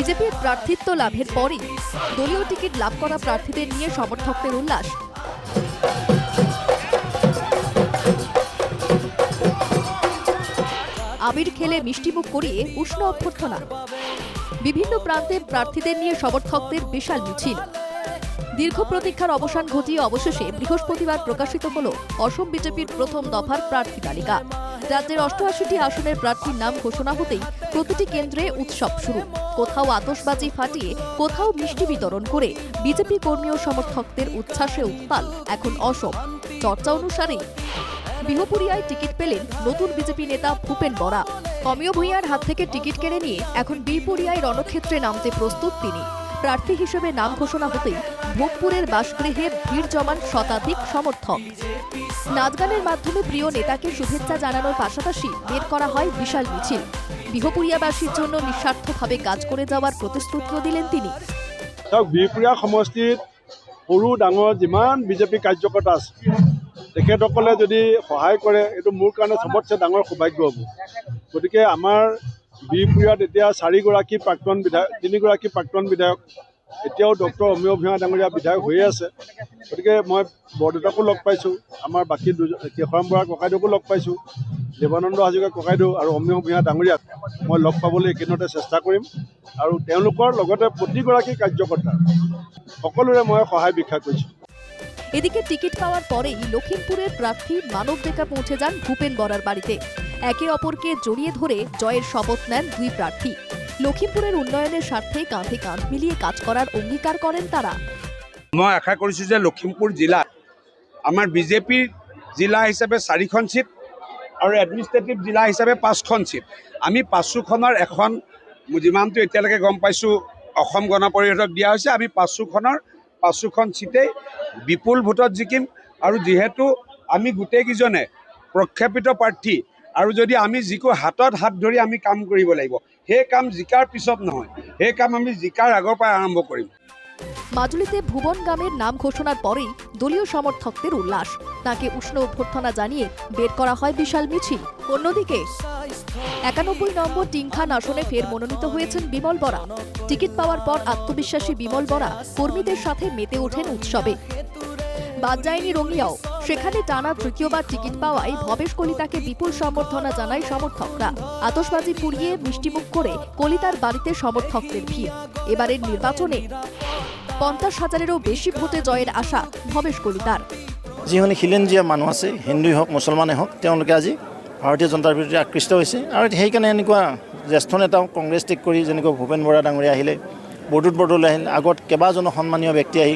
বিজেপির প্রার্থিত্ব লাভের পরই দলীয় টিকিট লাভ করা প্রার্থীদের নিয়ে সমর্থকদের উল্লাস। আবির খেলে মিষ্টিমুখ করিয়ে উষ্ণ অভ্যর্থনা। বিভিন্ন প্রান্তে প্রার্থীদের নিয়ে সমর্থকদের বিশাল মিছিল। দীর্ঘ প্রতীক্ষার অবসান ঘটিয়ে অবশেষে বৃহস্পতিবার প্রকাশিত হল অসম বিজেপির প্রথম দফার প্রার্থী তালিকা। রাজ্যের 88টি আসনের প্রার্থীর নাম ঘোষণা হতেই প্রতিটি কেন্দ্রে উৎসব শুরু। কোথাও আতশবাজি ফাটিয়ে, কোথাও মিষ্টি বিতরণ করে বিজেপি কর্মী ও সমর্থকদের উচ্ছ্বাসে উত্তাল এখন অসম। চর্চা অনুসারেই বিহপুরিয়ায় টিকিট পেলেন নতুন বিজেপি নেতা ভূপেন বরা। অমিয় ভূঁইয়ার হাত থেকে টিকিট কেড়ে নিয়ে এখন বিহপুরিয়ায় রণক্ষেত্রে নামতে প্রস্তুত তিনি। প্রার্থী হিসেবে নাম ঘোষণা হতেই ভোগপুরের বাসগৃহে ভিড় জমান শতাধিক সমর্থক। নাচগানের মাধ্যমে প্রিয় নেতাকে শুভেচ্ছা জানানোর পাশাপাশি বের করা হয় বিশাল মিছিল। বিহপুরিয়াবাসীর জন্য নিঃস্বার্থভাবে কাজ করে যাওয়ার প্রতিশ্রুতিও দিলেন তিনি। বিহপুরিয়া সমষ্টিত সৰু ডাঙৰ যিমান বিজেপি কাৰ্যকৰ্তা আছে তেখেতসকলে যদি সহায় কৰে এইটো মোৰ কাৰণে সবতছে ডাঙৰ সৌভাগ্য হ'ব। গতিকে আমাৰ বিহপুৰিয়াত এতিয়া 4গৰাকী প্ৰাক্তন বিধায়ক, 3গৰাকী প্ৰাক্তন বিধায়ক, এতিয়াও ডক্টৰ অমিয় ভূঁইয়া ডাঙৰীয়া বিধায়ক হৈয়ে আছে। গতিকে মই বৰদেউতাকো লগ পাইছোঁ, আমাৰ বাকী কেশৰাম বৰা ককাইদেউকো লগ পাইছোঁ, দেৱানন্দ হাজৰিকা ককাইদেউ আৰু অমিয় ভূঁইয়া ডাঙৰীয়াক মই লগ পাবলৈ এইকেইদিনতে চেষ্টা কৰিম। আৰু তেওঁলোকৰ লগতে প্ৰতিগৰাকী কাৰ্যকৰ্তা সকলোৰে মই সহায় ভিক্ষা কৰিছোঁ। এদিকে টিকিট পাওয়ার পরেই লখিমপুরের প্রার্থী মানব ডেকা পৌঁছে যান ভূপেন বরার বাড়িতে। একে অপরকে জড়িয়ে ধরে জয়ের শপথ নেন দুই প্রার্থী। লখিমপুরের উন্নয়নের স্বার্থে কাঁধে কাঁধ মিলিয়ে কাজ করার অঙ্গীকার করেন তারা। মই আশা কৰিছোঁ যে লখিমপুৰ জিলা আমাৰ বিজেপিৰ জিলা হিচাপে 4খন ছিট আৰু এডমিনিষ্ট্ৰেটিভ জিলা হিচাপে 5খন ছিট। আমি 5খনৰ এখন যিমানটো এতিয়ালৈকে গম পাইছোঁ অসম গণ পৰিষদক দিয়া হৈছে। আমি 5খন ছিটেই বিপুল ভোটত জিকিম। আৰু যিহেতু আমি গোটেইকেইজনে প্ৰখ্যাপিত প্ৰাৰ্থী আৰু যদি আমি যিকো হাতত হাত ধৰি আমি কাম কৰিব লাগিব, সেই কাম জিকাৰ পিছত নহয়, সেই কাম আমি জিকাৰ আগৰ পৰাই আৰম্ভ কৰিম। মাজুলীতে ভুবন গামের নাম ঘোষণার পরেই দলীয় সমর্থকদের উল্লাস। তাকে উষ্ণ অভ্যর্থনা জানিয়ে বের করা হয় বিশাল মিছিল। অন্যদিকে 91 নম্বর টিংখান আসনে ফের মনোনীত হয়েছেন বিমল বরা। টিকিট পাওয়ার পর আত্মবিশ্বাসী বিমল বরা কর্মীদের সাথে মেতে ওঠেন উৎসবে। বাদ যায়নি রঙিয়াও। সেখানে টানা তৃতীয়বার টিকিট পাওয়ায় ভবেশ কলিতাকে বিপুল সম্বর্ধনা জানায় সমর্থকরা। আতশবাজি পুড়িয়ে মিষ্টিমুখ করে কলিতার বাড়িতে সমর্থকদের ভিড়। এবারের নির্বাচনে 50,000-এরও বেশি ভোটে জয়ের আশা ভবেশ কলিতার। যিখিনি খিলঞ্জীয়া মানুহ আছে, হিন্দুই হওক মুছলমানেই হওক, তেওঁলোকে আজি ভাৰতীয় জনতাৰ প্ৰতি আকৃষ্ট হৈছে। আৰু সেইকাৰণে এনেকুৱা জ্যেষ্ঠ নেতাও কংগ্ৰেছ ত্যাগ কৰি যেনেকৈ ভূপেন বৰা ডাঙৰীয়া আহিলে, বৰদুত বৰদলৈ আহিলে, আগত কেইবাজনো সন্মানীয় ব্যক্তি আহি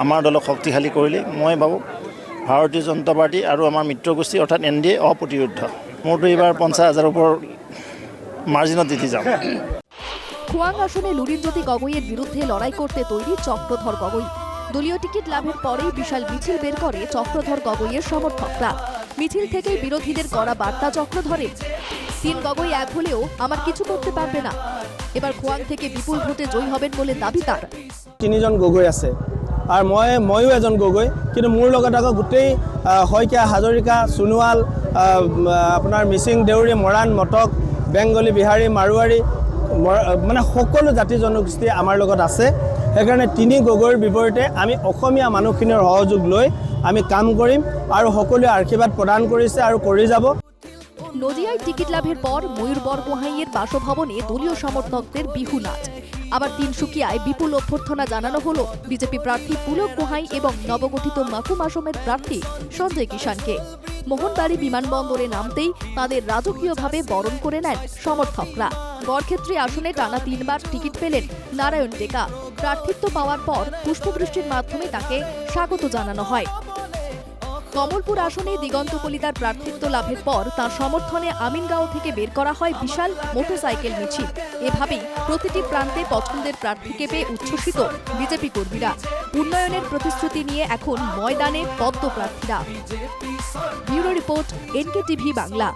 আমাৰ দলক শক্তিশালী কৰিলে। মই ভাবোঁ ভাৰতীয় জনতা পাৰ্টি আৰু আমাৰ মিত্ৰগোষ্ঠী অৰ্থাৎ NDA অপ্ৰতিৰোধ। মোৰতো এইবাৰ 50,000-ৰ ওপৰ মাৰ্জিনত জিতি যাম। খোয়াং আসনে লুরিনজ্যোতি গগৈয়ের বিরুদ্ধে লড়াই করতে তৈরি চক্রধর গগৈ। দলীয় টিকিট লাভের পরেই বিশাল মিছিল বের করে চক্রধর গগৈয়ের সমর্থকরা। মিছিল থেকেই বিরোধীদের করা বার্তা চক্রধরের। 3 গগৈ এক হলেও আমার কিছু করতে পারবে না। এবার খোয়াং থেকে বিপুল ভোটে জয়ী হবেন বলে দাবি তার। 3জন গগৈ আছে আৰু ময়ো এজন গগৈ, কিন্তু মোৰ লগত আকৌ গোটেই শইকীয়া, হাজৰিকা, সোণোৱাল, আপোনাৰ মিচিং, দেউৰী, মৰাণ, মটক, বেংগলী, বিহাৰী, মাৰোৱাৰী, মানে সকলো জাতি জনগোষ্ঠী আমাৰ লগত আছে। সেইকাৰণে 3 গগৈৰ বিপৰীতে আমি অসমীয়া মানুহখিনিৰ সহযোগ লৈ আমি কাম কৰিম আৰু সকলোৱে আশীৰ্বাদ প্ৰদান কৰিছে আৰু কৰি যাব। নদিয়ায় টিকিট লাভের পর ময়ূর বরগোহাইয়ের বাসভবনে দলীয় সমর্থকদের বিহু নাচ। আবার তিনসুকিয়ায় বিপুল অভ্যর্থনা জানানো হলো বিজেপি প্রার্থী পুলক গোহাই এবং নবগঠিত মাকুম আসমের প্রার্থী সঞ্জয় কিষানকে। মোহনবাড়ি বিমানবন্দরে নামতেই তাদের রাজকীয়ভাবে বরণ করে নেন সমর্থকরা। বরক্ষেত্রী আসনে টানা 3বার টিকিট পেলেন নারায়ণ টেকা। প্রার্থিত্ব পাওয়ার পর পুষ্পবৃষ্টির মাধ্যমে তাকে স্বাগত জানানো হয়। কমলপুর আসনে দিগন্ত কলিতার প্রার্থিত্ব লাভের পর তার সমর্থনে আমিনগাঁও থেকে বের করা হয় বিশাল মোটরসাইকেল মিছিল। এভাবেই প্রতিটি প্রান্তে পছন্দের প্রার্থীকে পেয়ে উচ্ছ্বসিত বিজেপি কর্মীরা। উন্নয়নের প্রতিশ্রুতি নিয়ে এখন ময়দানে পদ্ম প্রার্থীরা। Bureau report, NKTV Bangla.